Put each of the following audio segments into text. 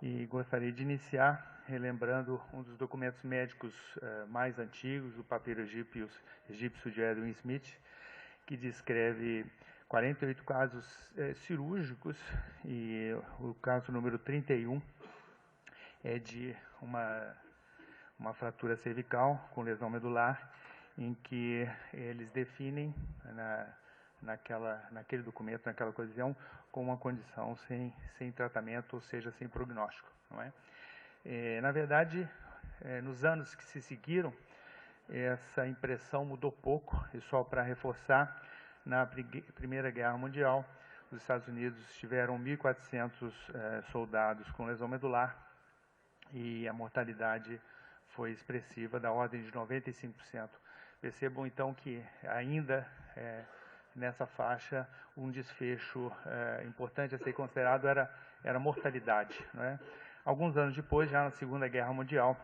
E gostaria de iniciar relembrando um dos documentos médicos mais antigos, o papiro egípcio de Edwin Smith, que descreve 48 casos cirúrgicos, e o caso número 31 é de uma fratura cervical com lesão medular, em que eles definem naquele documento, naquela ocasião, com uma condição sem tratamento, ou seja, sem prognóstico. Não é? Na verdade, nos anos que se seguiram, essa impressão mudou pouco, e só para reforçar, na Primeira Guerra Mundial, os Estados Unidos tiveram 1.400 soldados com lesão medular, e a mortalidade foi expressiva, da ordem de 95%. Percebam, então, que ainda nessa faixa, um desfecho importante a ser considerado era a mortalidade. Não é? Alguns anos depois, já na Segunda Guerra Mundial,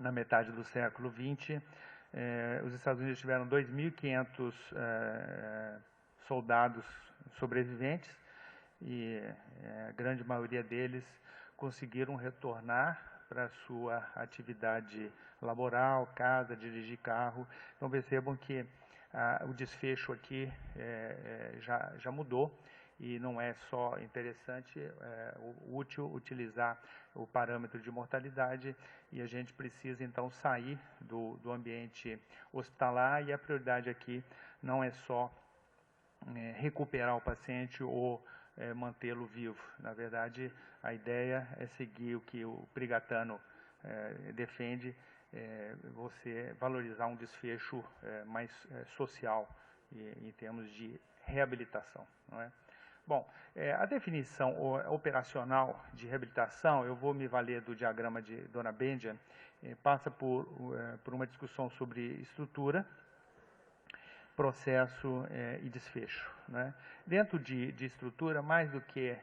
na metade do século XX, os Estados Unidos tiveram 2.500 soldados sobreviventes, e a grande maioria deles conseguiram retornar para a sua atividade laboral, casa, dirigir carro. Então percebam que o desfecho aqui já mudou, e não é só interessante, útil utilizar o parâmetro de mortalidade, e a gente precisa então sair do ambiente hospitalar, e a prioridade aqui não é só recuperar o paciente ou mantê-lo vivo. Na verdade, a ideia é seguir o que o Prigatano defende, você valorizar um desfecho mais social em termos de reabilitação. Não é? Bom, a definição operacional de reabilitação, eu vou me valer do diagrama de Dona Benjamin, passa por uma discussão sobre estrutura, processo e desfecho. Né? Dentro de estrutura, mais do que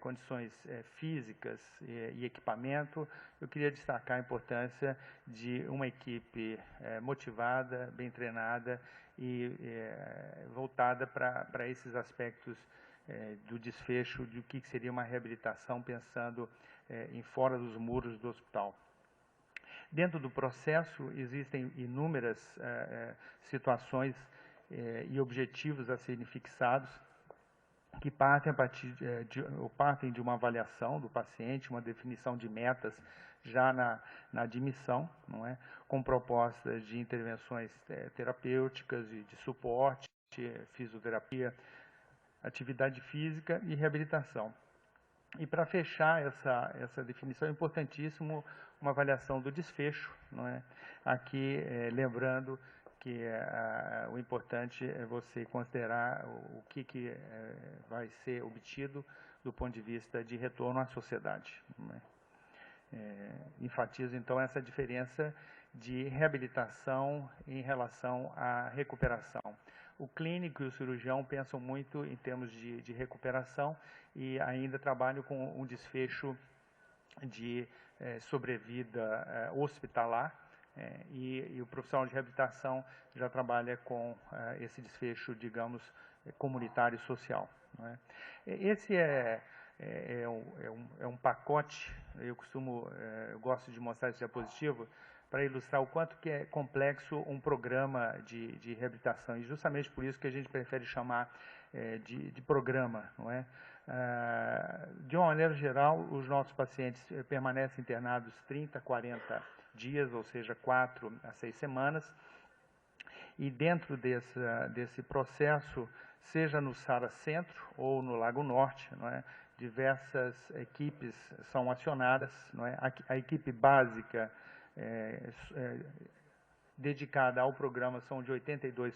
condições físicas e equipamento, eu queria destacar a importância de uma equipe motivada, bem treinada e voltada para esses aspectos do desfecho, de o que seria uma reabilitação, pensando em fora dos muros do hospital. Dentro do processo, existem inúmeras situações e objetivos a serem fixados, que partem de uma avaliação do paciente, uma definição de metas já na admissão, não é? Com propostas de intervenções terapêuticas e de suporte, fisioterapia, atividade física e reabilitação. E para fechar essa definição, é importantíssimo uma avaliação do desfecho, não é? Aqui, lembrando que o importante é você considerar o que vai ser obtido do ponto de vista de retorno à sociedade. Não é? Enfatizo, então, essa diferença de reabilitação em relação à recuperação. O clínico e o cirurgião pensam muito em termos de recuperação, e ainda trabalham com um desfecho de sobrevida hospitalar, e o profissional de reabilitação já trabalha com esse desfecho, digamos, comunitário e social. Não é? Esse é um pacote, eu gosto de mostrar esse diapositivo, para ilustrar o quanto que é complexo um programa de reabilitação, e justamente por isso que a gente prefere chamar de programa. Não é? De uma maneira geral, os nossos pacientes permanecem internados 30, 40 dias, ou seja, 4 a 6 semanas, e dentro desse processo, seja no Sara Centro ou no Lago Norte, não é? Diversas equipes são acionadas. Não é? A equipe básica dedicada ao programa são de 82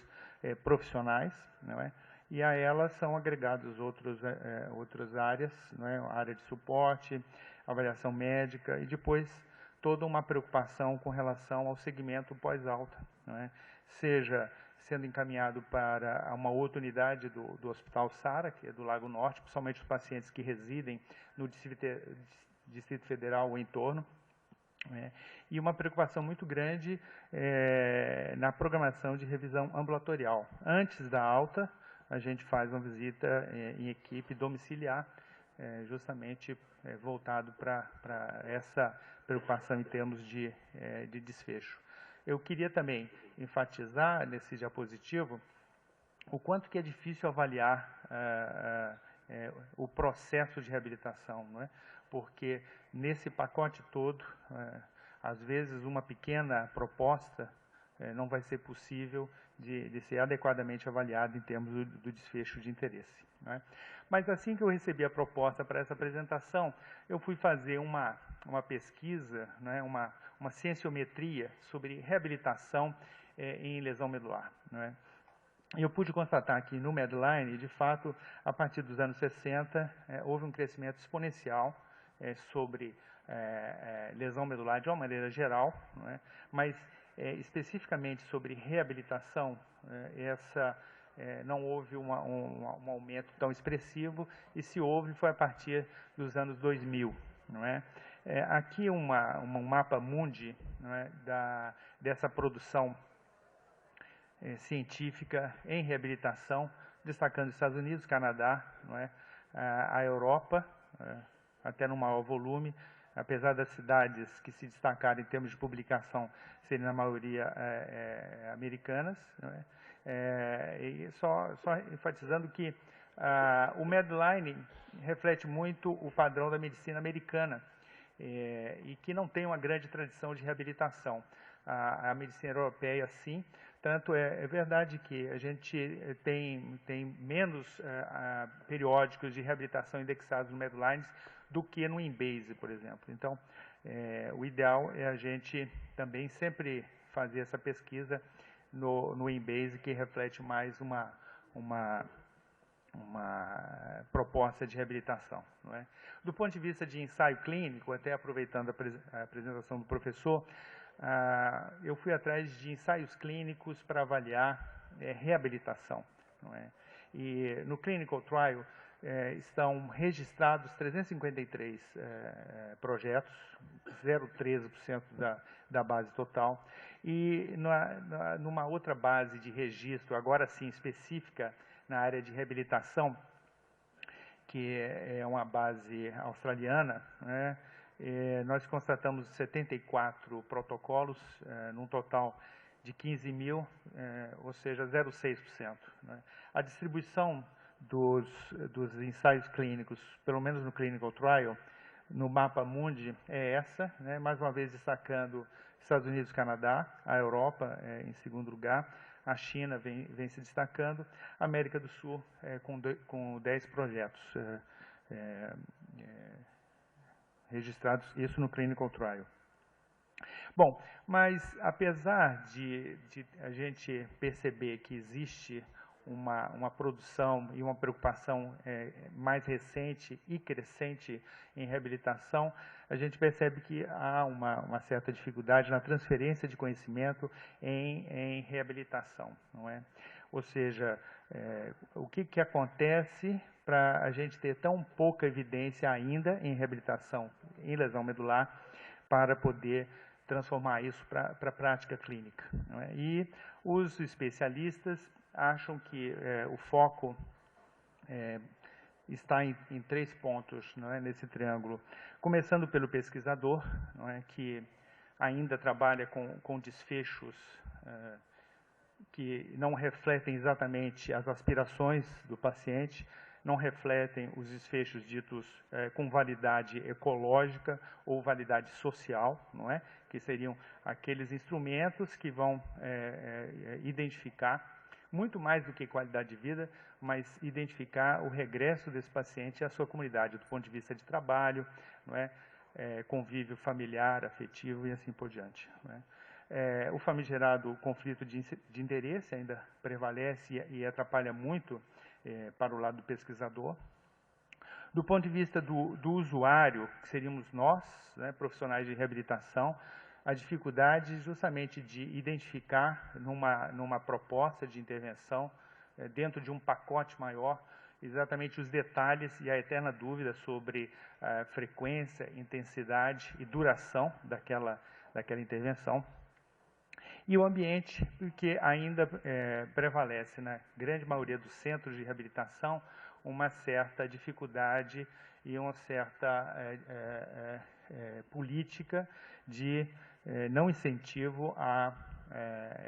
profissionais, não é? E a elas são agregados outras áreas, não é? A área de suporte, avaliação médica, e depois toda uma preocupação com relação ao segmento pós-alta, não é? Seja sendo encaminhado para uma outra unidade do Hospital Sara, que é do Lago Norte, principalmente os pacientes que residem no Distrito Federal ou em torno, e uma preocupação muito grande na programação de revisão ambulatorial. Antes da alta, a gente faz uma visita em equipe domiciliar, justamente voltado para essa preocupação em termos de desfecho. Eu queria também enfatizar nesse diapositivo o quanto que é difícil avaliar o processo de reabilitação, não é? Porque nesse pacote todo, às vezes uma pequena proposta não vai ser possível de ser adequadamente avaliada em termos do desfecho de interesse, não é? Mas assim que eu recebi a proposta para essa apresentação, eu fui fazer uma pesquisa, né, uma cienciometria sobre reabilitação em lesão medular, não é? E eu pude constatar que no Medline, de fato, a partir dos anos 60, houve um crescimento exponencial sobre lesão medular de uma maneira geral, não é? Mas especificamente sobre reabilitação, não houve um aumento tão expressivo, e se houve foi a partir dos anos 2000, não é? Aqui um mapa mundi, não é, dessa produção científica em reabilitação, destacando os Estados Unidos, Canadá, não é? A Europa, até no maior volume, apesar das cidades que se destacaram em termos de publicação serem na maioria americanas, não é? E só enfatizando que o Medline reflete muito o padrão da medicina americana, e que não tem uma grande tradição de reabilitação. A medicina europeia, sim. Tanto é verdade que a gente tem menos periódicos de reabilitação indexados no Medlines do que no Embase, por exemplo. Então, o ideal é a gente também sempre fazer essa pesquisa no Embase, que reflete mais uma proposta de reabilitação, não é? Do ponto de vista de ensaio clínico, até aproveitando a apresentação do professor, eu fui atrás de ensaios clínicos para avaliar reabilitação, não é? E no Clinical Trial estão registrados 353 projetos, 0,13% da base total, e numa outra base de registro, agora sim específica na área de reabilitação, que é uma base australiana, né? Nós constatamos 74 protocolos, num total de 15 mil, ou seja, 0,6%. Né? A distribuição dos ensaios clínicos, pelo menos no Clinical Trial, no mapa mundi, é essa, né? Mais uma vez destacando Estados Unidos e Canadá, a Europa em segundo lugar, a China vem se destacando, a América do Sul com 10 projetos registrados, isso no Clinical Trial. Bom, mas apesar de a gente perceber que existe uma produção e uma preocupação mais recente e crescente em reabilitação, a gente percebe que há uma certa dificuldade na transferência de conhecimento em reabilitação, não é? Ou seja, o que acontece para a gente ter tão pouca evidência ainda em reabilitação em lesão medular para poder transformar isso para a prática clínica, não é? E os especialistas acham que o foco está em 3 pontos, não é, nesse triângulo. Começando pelo pesquisador, não é, que ainda trabalha com desfechos que não refletem exatamente as aspirações do paciente, não refletem os desfechos ditos com validade ecológica ou validade social, não é? Que seriam aqueles instrumentos que vão identificar, muito mais do que qualidade de vida, mas identificar o regresso desse paciente à sua comunidade, do ponto de vista de trabalho, não é? Convívio familiar, afetivo e assim por diante, não é? O famigerado conflito de interesse ainda prevalece e atrapalha muito para o lado do pesquisador. Do ponto de vista do usuário, que seríamos nós, né, profissionais de reabilitação, a dificuldade justamente de identificar numa proposta de intervenção, dentro de um pacote maior, exatamente os detalhes e a eterna dúvida sobre frequência, intensidade e duração daquela intervenção. E o ambiente, porque ainda prevalece na grande maioria dos centros de reabilitação uma certa dificuldade e uma certa política de não incentivo à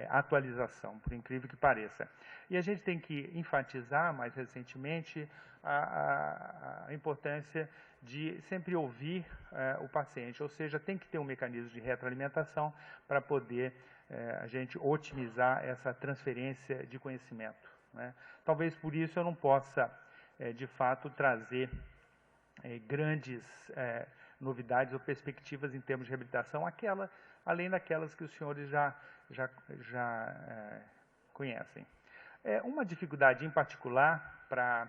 atualização, por incrível que pareça. E a gente tem que enfatizar, mais recentemente, a importância de sempre ouvir o paciente, ou seja, tem que ter um mecanismo de retroalimentação para poder a gente otimizar essa transferência de conhecimento, né? Talvez por isso eu não possa, de fato, trazer grandes novidades ou perspectivas em termos de reabilitação, além daquelas que os senhores já conhecem. Uma dificuldade em particular para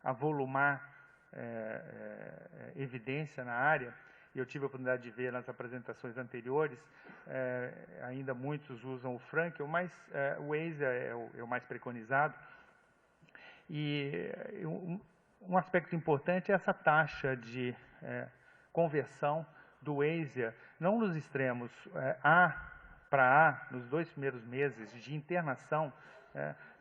avolumar evidência na área, e eu tive a oportunidade de ver nas apresentações anteriores, ainda muitos usam o Frankel, mas o ASIA é o mais preconizado. E um aspecto importante é essa taxa de conversão do ASIA, não nos extremos A para A, nos 2 primeiros meses de internação,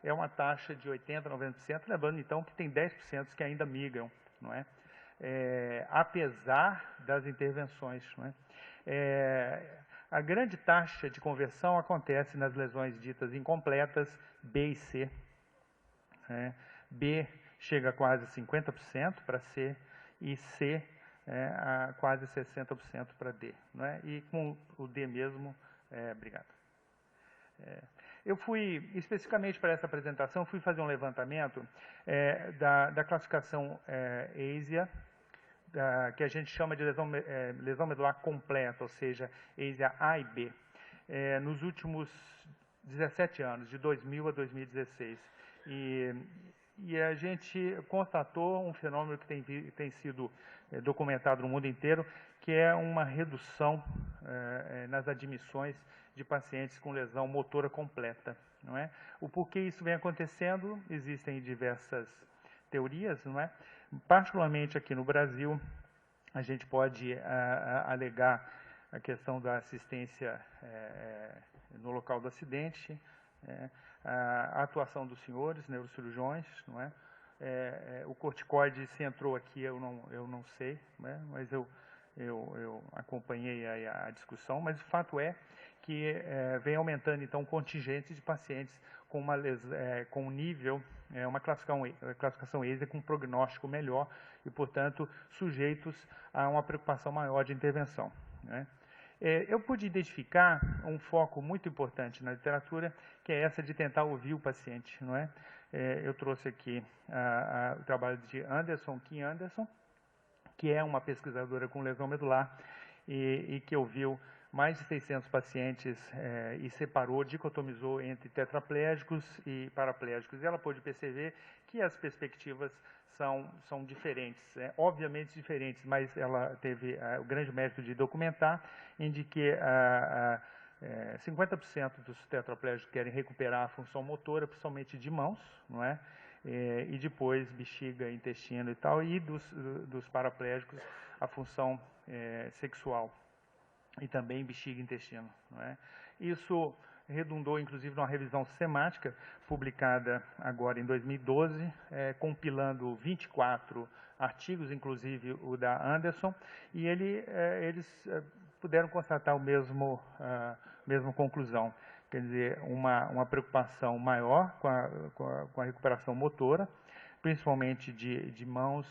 é uma taxa de 80%, 90%, lembrando então que tem 10% que ainda migram, não é? Apesar das intervenções. Não é? A grande taxa de conversão acontece nas lesões ditas incompletas, B e C. B chega a quase 50% para C e C a quase 60% para D. Não é? E com o D mesmo, obrigado. Eu fui, especificamente para essa apresentação, fui fazer um levantamento da classificação ASIA, que a gente chama de lesão medular completa, ou seja, ASIA A e B, nos últimos 17 anos, de 2000 a 2016. E a gente constatou um fenômeno que tem sido documentado no mundo inteiro, que é uma redução nas admissões de pacientes com lesão motora completa. Não é? O porquê isso vem acontecendo, existem diversas teorias, não é? Particularmente aqui no Brasil, a gente pode alegar a questão da assistência no local do acidente, a atuação dos senhores, neurocirurgiões, não é? O corticoide, se entrou aqui, eu não sei, né? Mas eu acompanhei a discussão, mas o fato é que vem aumentando então o contingente de pacientes com um nível, uma classificação ASIA com um prognóstico melhor e, portanto, sujeitos a uma preocupação maior de intervenção, né? Eu pude identificar um foco muito importante na literatura, que é essa de tentar ouvir o paciente, não é? Eu trouxe aqui o trabalho de Kim Anderson, que é uma pesquisadora com lesão medular e que ouviu mais de 600 pacientes e separou, dicotomizou entre tetraplégicos e paraplégicos. E ela pôde perceber que as perspectivas são diferentes, obviamente diferentes, mas ela teve o grande mérito de documentar, em que 50% dos tetraplégicos querem recuperar a função motora, principalmente de mãos, não é? E depois bexiga, intestino e tal, e dos paraplégicos a função sexual e também bexiga e intestino, não é? Isso redundou, inclusive, numa revisão sistemática publicada agora em 2012, compilando 24 artigos, inclusive o da Anderson, e eles puderam constatar a mesma conclusão. Quer dizer, uma preocupação maior com a recuperação motora, principalmente de mãos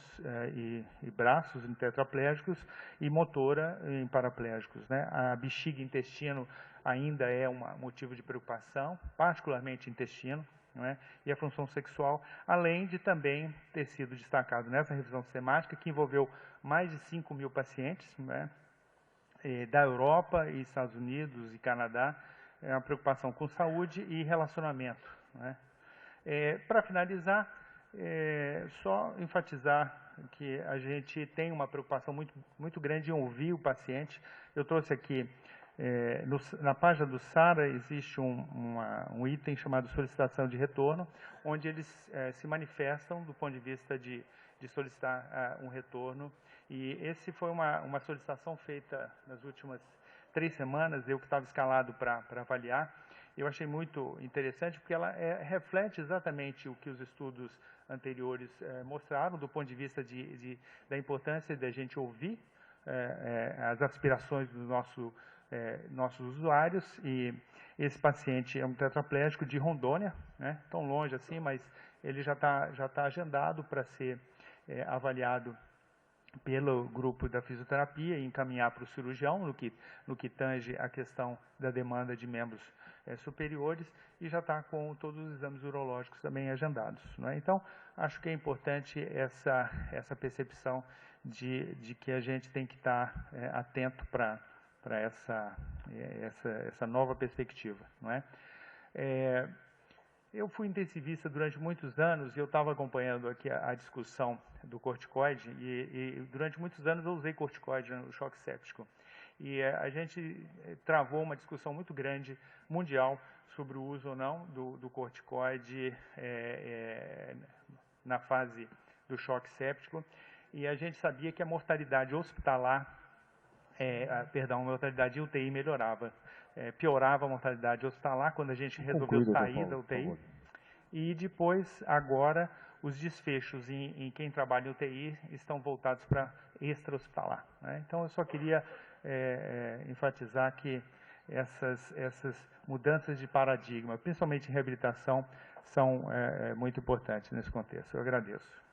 e braços em tetraplégicos e motora em paraplégicos, né? A bexiga e intestino ainda é um motivo de preocupação, particularmente intestino, não é? E a função sexual, além de também ter sido destacado nessa revisão sistemática, que envolveu mais de 5.000 pacientes, não é? Da Europa e Estados Unidos e Canadá, uma preocupação com saúde e relacionamento, não é? Para finalizar, só enfatizar que a gente tem uma preocupação muito grande em ouvir o paciente. Eu trouxe aqui, na página do SARA, existe um item chamado solicitação de retorno, onde eles se manifestam do ponto de vista de solicitar um retorno. E esse foi uma solicitação feita nas últimas 3 semanas, eu que estava escalado para avaliar, eu achei muito interessante porque ela reflete exatamente o que os estudos anteriores mostraram, do ponto de vista da importância da gente ouvir as aspirações dos nossos usuários. E esse paciente é um tetraplégico de Rondônia, né, tão longe assim, mas ele já tá agendado para ser avaliado pelo grupo da fisioterapia e encaminhar para o cirurgião, no que tange a questão da demanda de membros superiores, e já está com todos os exames urológicos também agendados, não é? Então, acho que é importante essa percepção de que a gente tem que estar atento para essa nova perspectiva, não é? Eu fui intensivista durante muitos anos e eu estava acompanhando aqui a discussão do corticoide e durante muitos anos eu usei corticoide no choque séptico. E a gente travou uma discussão muito grande, mundial, sobre o uso ou não do corticoide na fase do choque séptico. E a gente sabia que a mortalidade hospitalar, a mortalidade de UTI melhorava. Piorava a mortalidade hospitalar quando a gente resolveu sair da UTI. E depois, agora, os desfechos em quem trabalha em UTI estão voltados para extra-hospitalar, né? Então, eu só queria enfatizar que essas mudanças de paradigma, principalmente em reabilitação, são muito importantes nesse contexto. Eu agradeço.